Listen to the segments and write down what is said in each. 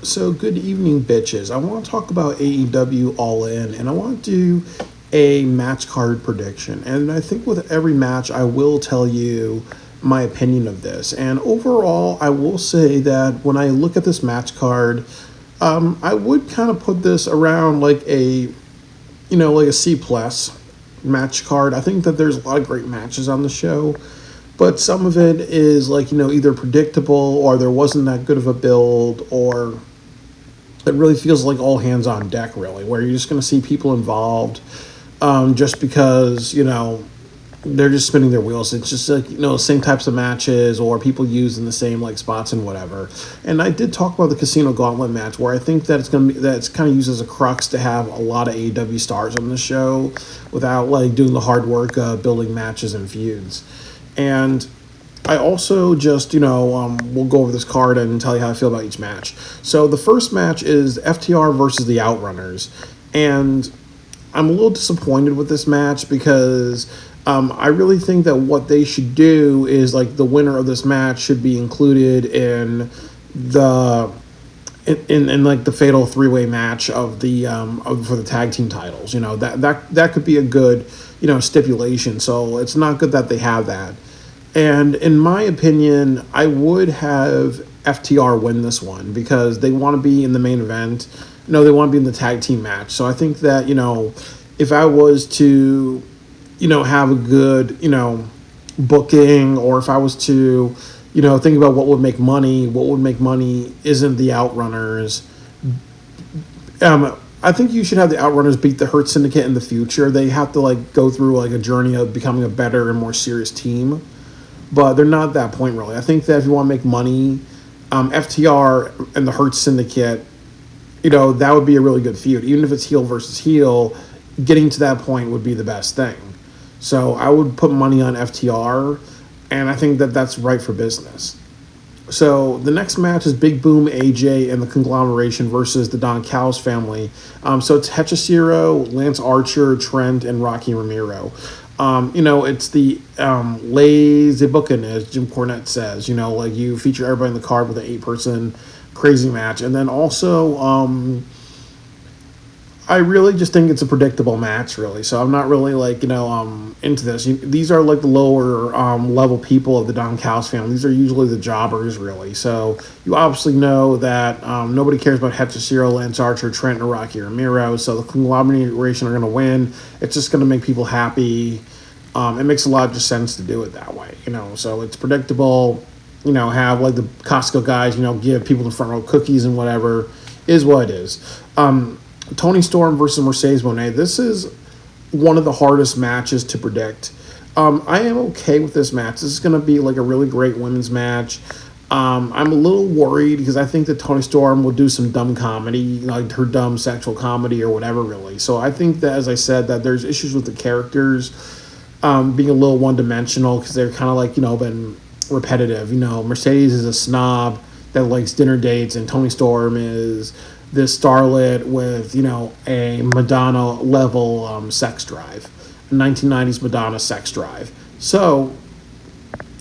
So, good evening, bitches. I want to talk about AEW All In, and I want to do a match card prediction. And I think with every match, I will tell you my opinion of this. And overall, I will say that when I look at this match card, I would kind of put this around like a C plus match card. I think that there's a lot of great matches on the show, but some of it is like either predictable or there wasn't that good of a build, or it really feels like all hands on deck, really, where you're just going to see people involved just because, they're just spinning their wheels. It's just like, same types of matches or people used in the same like spots and whatever. And I did talk about the Casino Gauntlet match where I think that it's kind of used as a crux to have a lot of AEW stars on the show without like doing the hard work of building matches and feuds. And I also just, we'll go over this card and tell you how I feel about each match. So the first match is FTR versus the Outrunners. And I'm a little disappointed with this match because I really think that what they should do is like the winner of this match should be included in the in like the fatal three-way match of the for the tag team titles. That could be a good stipulation. So it's not good that they have that. And in my opinion, I would have FTR win this one because they want to be in the main event. No, they want to be in the tag team match. So I think that, if I was to, have a good, booking, or if I was to, think about what would make money isn't the Outrunners. I think you should have the Outrunners beat the Hurt Syndicate in the future. They have to like go through like a journey of becoming a better and more serious team, but they're not at that point really. I think that if you want to make money, FTR and the Hurt Syndicate, that would be a really good feud. Even if it's heel versus heel, getting to that point would be the best thing. So I would put money on FTR, and I think that that's right for business. So the next match is Big Boom, AJ, and the Conglomeration versus the Don Callis family. So it's Hechicero, Lance Archer, Trent, and Rocky Ramiro. It's the lazy booking, as Jim Cornette says. Like you feature everybody in the card with an 8-person crazy match. And then also, I really just think it's a predictable match, really. So I'm not really like, into this. These are like the lower level people of the Don Callis family. These are usually the jobbers, really. So you obviously know that nobody cares about Hechicero, Lance Archer, Trent, and Rocky Ramiro. So the Conglomeration are going to win. It's just going to make people happy. It makes a lot of sense to do it that way, So it's predictable. Have like the Costco guys, give people in the front row cookies and whatever. Is what it is. Tony Storm versus Mercedes Moné. This is one of the hardest matches to predict. I am okay with this match. This is going to be like a really great women's match. I'm a little worried because I think that Tony Storm will do some dumb comedy, like her dumb sexual comedy or whatever, really. So I think that, as I said, that there's issues with the characters being a little one-dimensional because they're kind of like, been repetitive. Mercedes is a snob that likes dinner dates, and Tony Storm is this starlet with, a Madonna level sex drive, a 1990s Madonna sex drive. So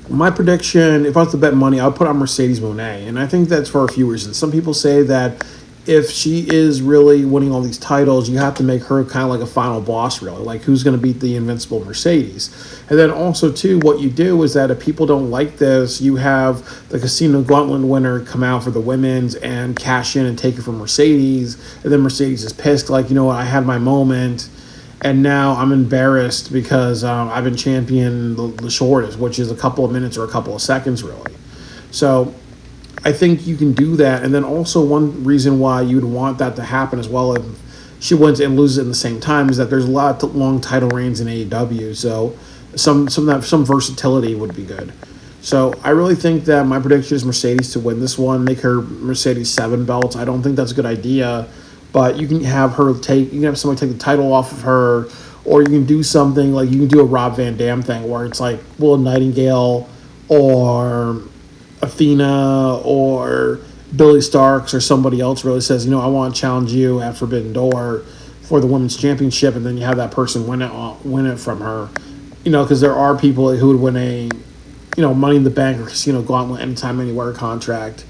my prediction, if I was to bet money, I would put on Mercedes Moné, and I think that's for a few reasons. Some people say that if she is really winning all these titles, you have to make her kind of like a final boss, really. Like, who's going to beat the invincible Mercedes? And then also, too, what you do is that if people don't like this, you have the Casino Gauntlet winner come out for the women's and cash in and take it from Mercedes. And then Mercedes is pissed, like, I had my moment, and now I'm embarrassed because I've been champion the shortest, which is a couple of minutes or a couple of seconds, really. So I think you can do that. And then also one reason why you would want that to happen as well if she wins and loses at the same time is that there's a lot of long title reigns in AEW. So some versatility would be good. So I really think that my prediction is Mercedes to win this one, make her Mercedes 7 belts. I don't think that's a good idea, but you can have somebody take the title off of her, or you can do something like you can do a Rob Van Dam thing where it's like Will Nightingale or Athena or Billy Starks or somebody else really says, I want to challenge you at Forbidden Door for the women's championship, and then you have that person win it from her. Because there are people who would win a, Money in the Bank or Casino Gauntlet anytime, anywhere contract,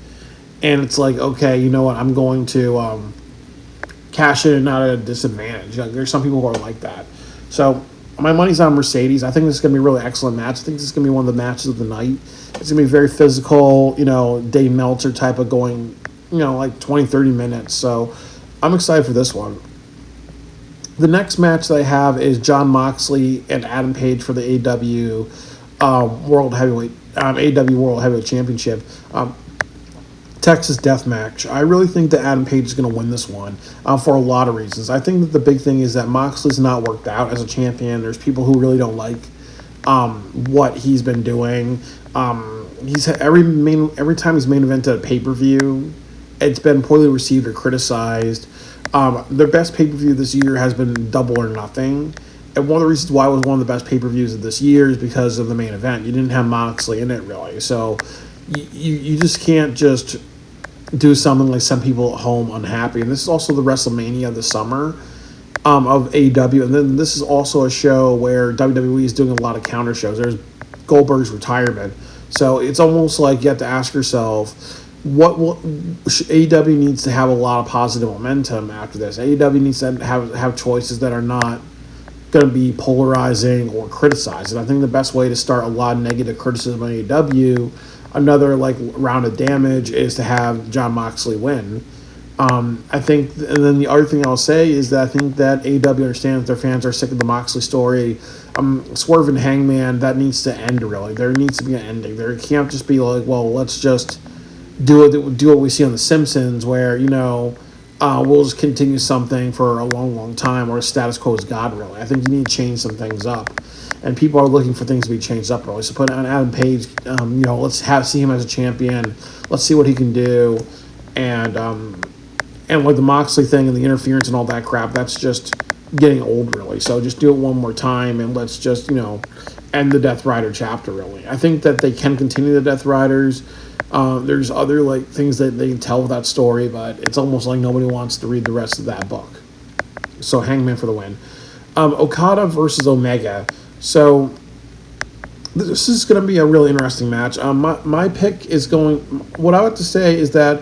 and it's like, okay, you know what, I'm going to cash in and not at a disadvantage. Like, there's some people who are like that. So my money's on Mercedes. I think this is going to be a really excellent match. I think this is going to be one of the matches of the night. It's going to be very physical, Dave Meltzer type of going, like 20, 30 minutes. So I'm excited for this one. The next match that I have is Jon Moxley and Adam Page for the AEW World Heavyweight Championship. Texas Death Match. I really think that Adam Page is going to win this one for a lot of reasons. I think that the big thing is that Moxley's not worked out as a champion. There's people who really don't like what he's been doing. He's every time he's main evented a pay-per-view, it's been poorly received or criticized. Their best pay-per-view this year has been Double or Nothing. And one of the reasons why it was one of the best pay-per-views of this year is because of the main event. You didn't have Moxley in it, really. So you just can't just do something like send people at home unhappy. And this is also the WrestleMania of the summer of AEW. And then this is also a show where WWE is doing a lot of counter shows. There's Goldberg's retirement. So it's almost like you have to ask yourself, AEW needs to have a lot of positive momentum after this. AEW needs to have choices that are not going to be polarizing or criticized. And I think the best way to start a lot of negative criticism on AEW, another round of damage, is to have Jon Moxley win. I think, and then the other thing I'll say is that I think that AEW understands their fans are sick of the Moxley story. Swerve and Hangman, that needs to end, really. There needs to be an ending. There can't just be like, well, let's just do what we see on The Simpsons, where, we'll just continue something for a long, long time, or status quo is God, really. I think you need to change some things up. And people are looking for things to be changed up, really. So put on Adam Page, let's see him as a champion. Let's see what he can do. And like the Moxley thing and the interference and all that crap, that's just getting old, really. So just do it one more time, and let's just, end the Death Rider chapter, really. I think that they can continue the Death Riders. There's other things that they can tell with that story, but it's almost like nobody wants to read the rest of that book. So Hangman for the win. Okada versus Omega. So this is going to be a really interesting match. My pick is going. What I have to say is that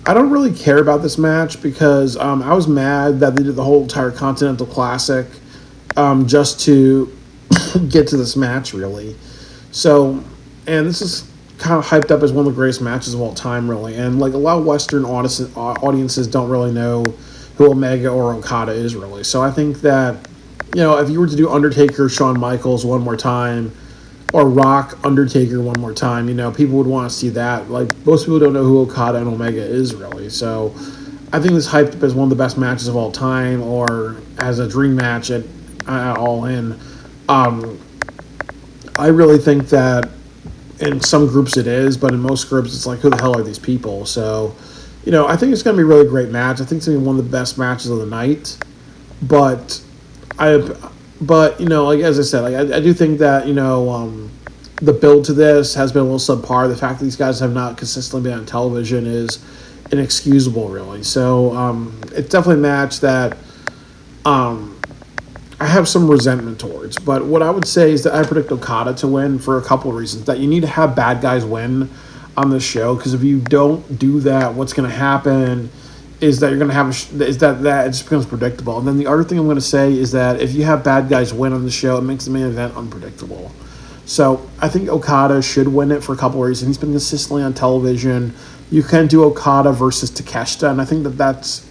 I don't really care about this match because I was mad that they did the whole entire Continental Classic just to get to this match, really. So, and this is kind of hyped up as one of the greatest matches of all time, really. And a lot of Western audiences don't really know who Omega or Okada is, really. So I think that, if you were to do Undertaker, Shawn Michaels one more time, or Rock, Undertaker one more time, people would want to see that. Most people don't know who Okada and Omega is, really. So I think this hyped up as one of the best matches of all time, or as a dream match at All In. I really think that in some groups it is, but in most groups it's like, who the hell are these people? So, I think it's going to be a really great match. I think it's going to be one of the best matches of the night. But as I said, I do think that, the build to this has been a little subpar. The fact that these guys have not consistently been on television is inexcusable, really. So, it's definitely a match that I have some resentment towards. But what I would say is that I predict Okada to win for a couple of reasons. That you need to have bad guys win on this show, because if you don't do that, what's going to happen is that you're going to have that it just becomes predictable. And then the other thing I'm going to say is that if you have bad guys win on the show, it makes the main event unpredictable. So I think Okada should win it for a couple of reasons. He's been consistently on television. You can do Okada versus Takeshita, and I think that that's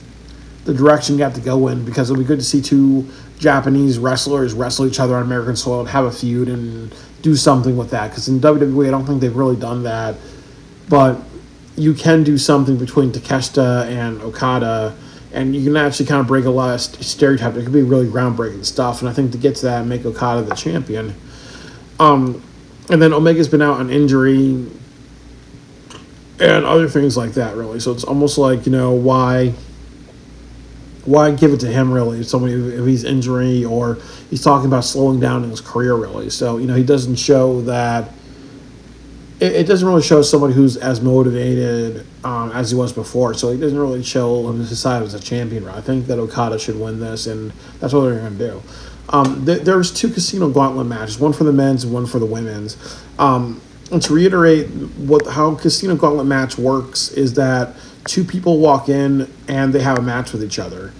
the direction you have to go in, because it'll be good to see two Japanese wrestlers wrestle each other on American soil and have a feud and do something with that. Because in WWE, I don't think they've really done that. But you can do something between Takeshita and Okada, and you can actually kind of break a lot of stereotypes. It could be really groundbreaking stuff, and I think to get to that and make Okada the champion. And then Omega's been out on injury and other things like that, really. So it's almost like, why give it to him, really, if he's injury or he's talking about slowing down in his career, really. So, he doesn't show that. It doesn't really show somebody who's as motivated as he was before. So it doesn't really show his side as a champion. Right? I think that Okada should win this, and that's what they're going to do. There's two Casino Gauntlet matches, one for the men's and one for the women's. And to reiterate, how Casino Gauntlet match works is that two people walk in and they have a match with each other.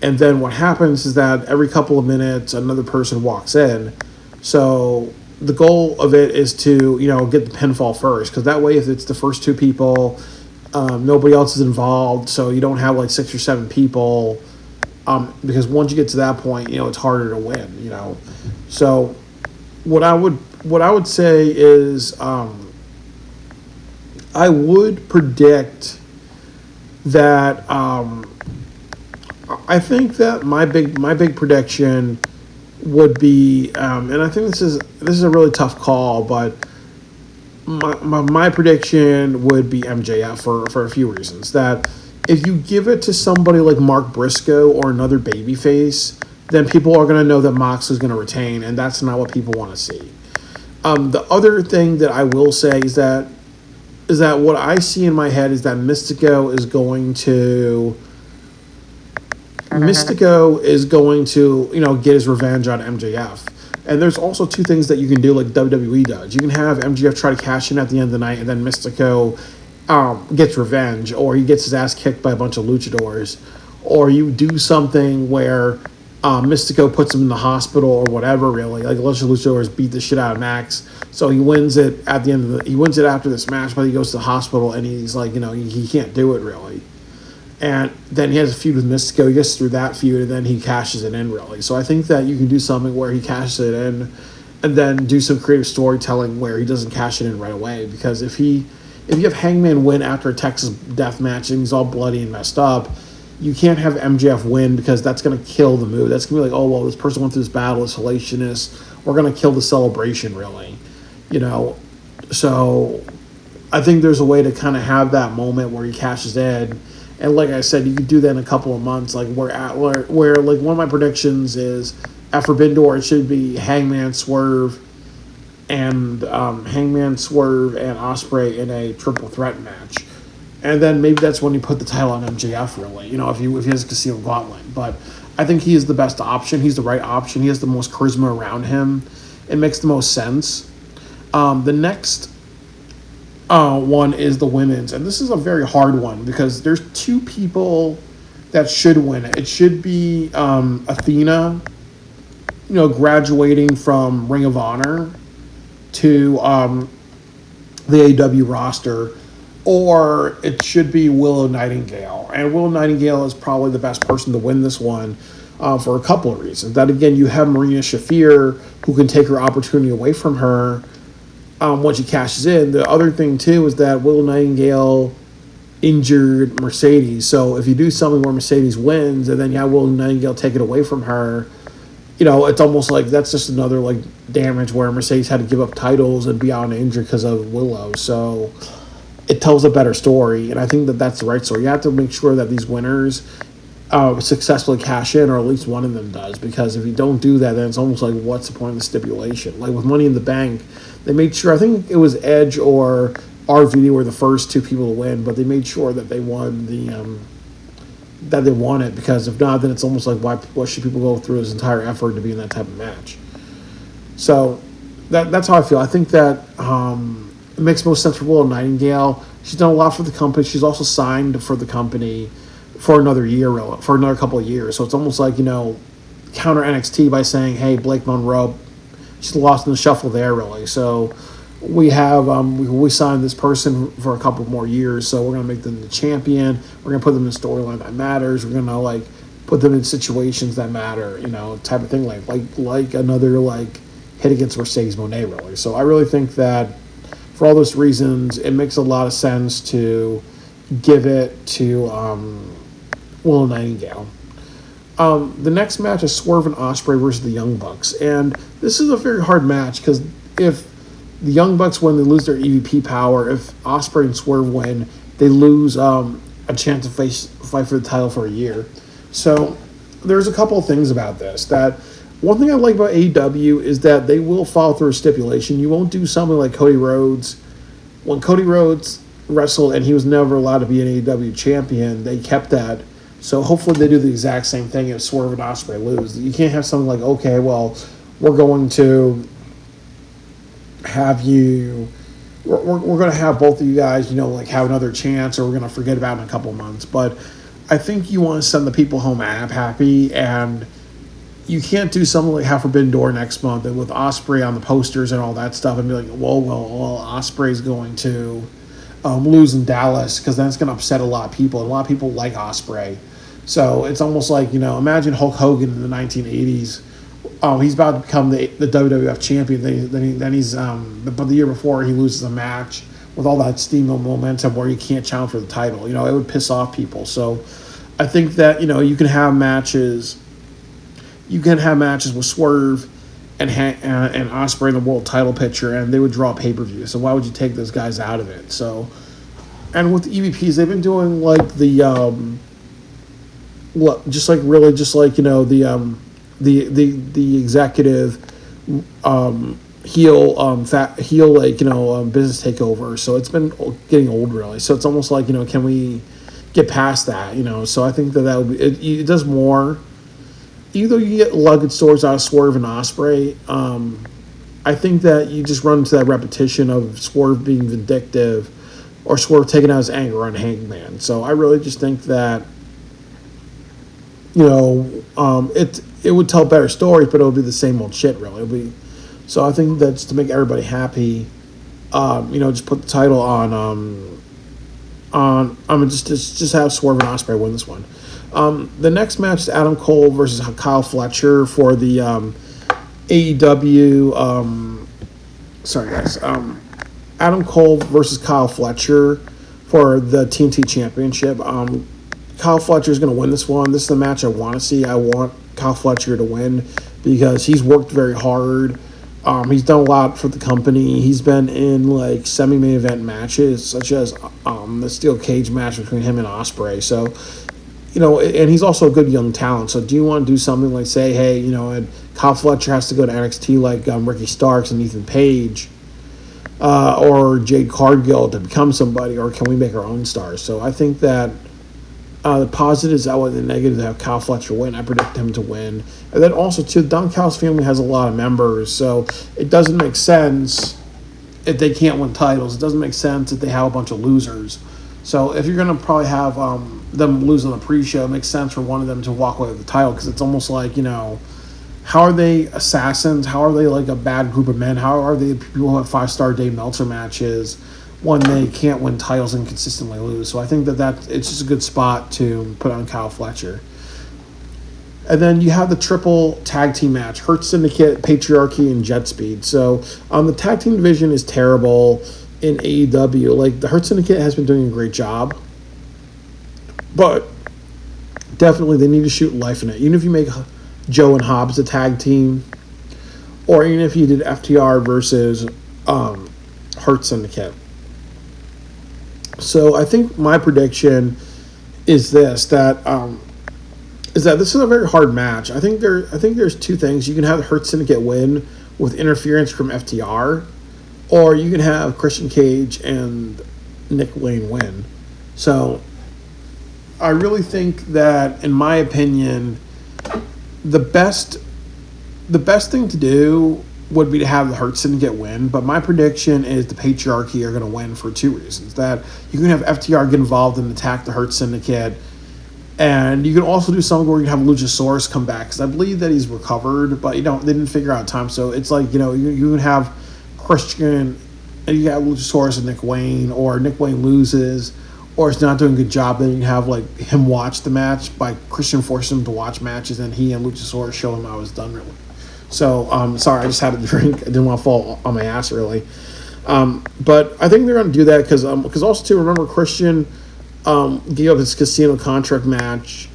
And then what happens is that every couple of minutes, another person walks in. So the goal of it is to, get the pinfall first. Because that way, if it's the first two people, nobody else is involved. So you don't have like 6 or 7 people. Because once you get to that point, it's harder to win, So what I would say is I would predict that I think that my big prediction would be, and I think this is a really tough call, but my prediction would be MJF for a few reasons. That if you give it to somebody like Mark Briscoe or another babyface, then people are going to know that Mox is going to retain, and that's not what people want to see. The other thing that I will say is that what I see in my head is that Mystico is going to get his revenge on MJF. And there's also two things that you can do like WWE does. You can have MJF try to cash in at the end of the night, and then Mystico gets revenge, or he gets his ass kicked by a bunch of luchadors, or you do something where Mystico puts him in the hospital or whatever. Really, like a bunch of luchadors beat the shit out of Max, so he wins it at the end of he wins it after this match, but he goes to the hospital and he's like, he can't do it really. And then he has a feud with Mystico. He gets through that feud, and then he cashes it in, really. So I think that you can do something where he cashes it in and then do some creative storytelling where he doesn't cash it in right away. Because if you have Hangman win after a Texas death match and he's all bloody and messed up, you can't have MJF win because that's going to kill the mood. That's going to be like, oh, well, this person went through this battle, it's hellacious. We're going to kill the celebration, really. So I think there's a way to kind of have that moment where he cashes in. And like I said, you could do that in a couple of months. Like where like one of my predictions is at Forbidden Door, it should be Hangman Swerve and Ospreay in a triple threat match. And then maybe that's when you put the title on MJF, really. If he has Casino Gauntlet. But I think he is the best option. He's the right option. He has the most charisma around him. It makes the most sense. The next one is the women's, and this is a very hard one because there's two people that should win it. It should be Athena, graduating from Ring of Honor to the AEW roster, or it should be Willow Nightingale. And Willow Nightingale is probably the best person to win this one for a couple of reasons. That again, you have Marina Shafir, who can take her opportunity away from her once she cashes in. The other thing, too, is that Willow Nightingale injured Mercedes. So if you do something where Mercedes wins and then you have Willow Nightingale take it away from her, it's almost like that's just another like damage where Mercedes had to give up titles and be out injured because of Willow. So it tells a better story, and I think that that's the right story. You have to make sure that these winners successfully cash in, or at least one of them does, because if you don't do that, then it's almost like, what's the point of the stipulation? Like with Money in the Bank, they made sure, I think it was Edge or RVD were the first two people to win, but they made sure that they won that they won it, because if not, then it's almost like, why should people go through this entire effort to be in that type of match? So that's how I feel. I think that it makes most sense for Willow Nightingale. She's done a lot for the company. She's also signed for the company for another couple of years. So it's almost like, counter NXT by saying, hey, Blake Monroe, she's lost in the shuffle there, really. So we have we signed this person for a couple more years, so we're going to make them the champion. We're going to put them in a storyline that matters. We're going to put them in situations that matter, type of thing, like another hit against Mercedes Moné, really. So I really think that for all those reasons, it makes a lot of sense to give it to Willow Nightingale. The next match is Swerve and Ospreay versus the Young Bucks, and this is a very hard match because if the Young Bucks win, they lose their EVP power. If Ospreay and Swerve win, they lose a chance to fight for the title for a year. So there's a couple of things about this. That one thing I like about AEW is that they will follow through a stipulation. You won't do something like Cody Rhodes. When Cody Rhodes wrestled and he was never allowed to be an AEW champion, they kept that. So hopefully they do the exact same thing if Swerve and Ospreay lose. You can't have something like, okay, well, we're going to have you we're going to have both of you guys, like have another chance, or we're going to forget about it in a couple months. But I think you want to send the people home happy, and you can't do something like have Forbidden Door next month and with Ospreay on the posters and all that stuff and be like, well, Ospreay's going to lose in Dallas, because then it's going to upset a lot of people. And a lot of people like Ospreay. So it's almost like, imagine Hulk Hogan in the 1980s. He's about to become the WWF champion. Then he's but the year before he loses a match with all that steam and momentum where you can't challenge for the title. It would piss off people. So I think that you can have matches. You can have matches with Swerve and Ospreay in the world title picture, and they would draw pay-per-view. So why would you take those guys out of it? So, and with the EVPs, they've been doing like the the executive heel business takeover. So it's been getting old really. So it's almost like can we get past that? So I think that would be it does more. Even though you get a lot of good stories out of Swerve and Ospreay, I think that you just run into that repetition of Swerve being vindictive or Swerve taking out his anger on Hangman. So I really just think that it would tell better stories, but it would be the same old shit really. So I think that's to make everybody happy. Just put the title on just have Swerve and Ospreay win this one. The next match is Adam Cole versus Kyle Fletcher for the AEW. Sorry, guys. Adam Cole versus Kyle Fletcher for the TNT Championship. Kyle Fletcher is going to win this one. This is the match I want to see. I want Kyle Fletcher to win because he's worked very hard. He's done a lot for the company. He's been in like semi-main event matches, such as the steel cage match between him and Ospreay. So. And he's also a good young talent. So do you want to do something like say, hey, and Kyle Fletcher has to go to NXT like Ricky Starks and Ethan Page or Jade Cargill to become somebody, or can we make our own stars? So I think that the positives outweigh the negatives to have Kyle Fletcher win. I predict him to win. And then also, too, Don Callis' family has a lot of members, so it doesn't make sense if they can't win titles. It doesn't make sense if they have a bunch of losers. So if you're going to probably have them lose on the pre-show, it makes sense for one of them to walk away with the title, because it's almost like, how are they assassins? How are they like a bad group of men? How are they people who have 5-star Dave Meltzer matches when they can't win titles and consistently lose? So I think that it's just a good spot to put on Kyle Fletcher. And then you have the triple tag team match, Hurt Syndicate, Patriarchy, and Jet Speed. So the tag team division is terrible in AEW. Like, the Hurt Syndicate has been doing a great job, but definitely they need to shoot life in it. Even if you make Joe and Hobbs a tag team, or even if you did FTR versus Hurt Syndicate. So I think my prediction is that this is a very hard match. I think there's two things. You can have the Hurt Syndicate win with interference from FTR, or you can have Christian Cage and Nick Wayne win. So I really think that, in my opinion, the best thing to do would be to have the Hurt Syndicate win. But my prediction is the Patriarchy are going to win for two reasons. That you can have FTR get involved and attack the Hurt Syndicate, and you can also do something where you can have Luchasaurus come back, because I believe that he's recovered, but they didn't figure out time. So it's like, you can have Christian, and you have Luchasaurus and Nick Wayne, or Nick Wayne loses, or it's not doing a good job, then you can have like him watch the match by Christian forcing him to watch matches, and he and Luchasaurus show him I was done really. So sorry, I just had a drink. I didn't want to fall on my ass really. But I think they're going to do that because also too, remember Christian gave up his casino contract match.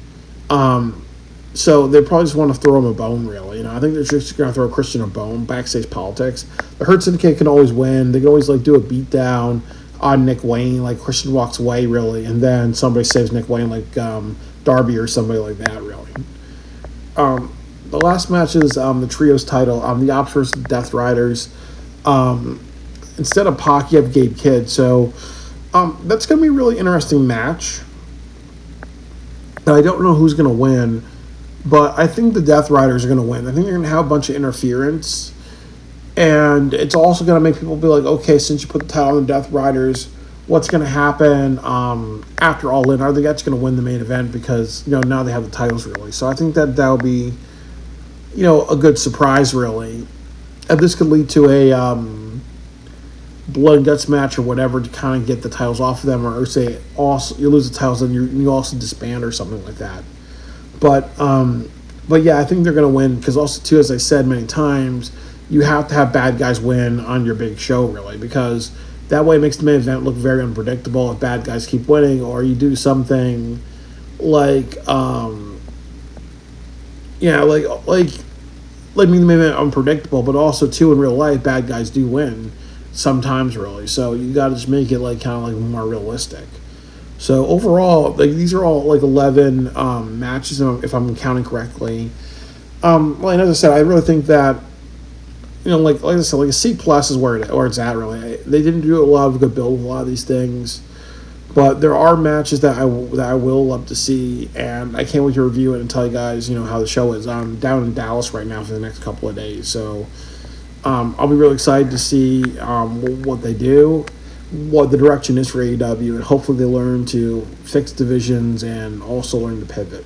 So they probably just want to throw him a bone, really. I think they're just going to throw Christian a bone, backstage politics. The Hurt Syndicate can always win. They can always like do a beatdown on Nick Wayne, like Christian walks away, really, and then somebody saves Nick Wayne, like Darby or somebody like that, really. The last match is the Trios title, the Ops versus the Death Riders. Instead of Pac, you have Gabe Kidd. So that's going to be a really interesting match. And I don't know who's going to win, but I think the Death Riders are going to win. I think they're going to have a bunch of interference. And it's also going to make people be like, okay, since you put the title on the Death Riders, what's going to happen after All In? Are they actually going to win the main event? Because, now they have the titles, really. So I think that'll be, a good surprise, really. And this could lead to a blood and guts match or whatever to kind of get the titles off of them, or say also you lose the titles and you also disband or something like that. But yeah, I think they're going to win because also too, as I said many times, you have to have bad guys win on your big show, really, because that way it makes the main event look very unpredictable if bad guys keep winning, or you do something like like making the main event unpredictable, but also too in real life bad guys do win sometimes, really. So you got to just make it like kind of like more realistic. So overall, like these are all like 11 matches, if I'm counting correctly. Well, and as I said, I really think that like I said, like a C plus is where it's at. Really, they didn't do a lot of good build with a lot of these things, but there are matches that I will love to see, and I can't wait to review it and tell you guys how the show is. I'm down in Dallas right now for the next couple of days, so I'll be really excited to see what they do, what the direction is for AEW, and hopefully they learn to fix divisions and also learn to pivot.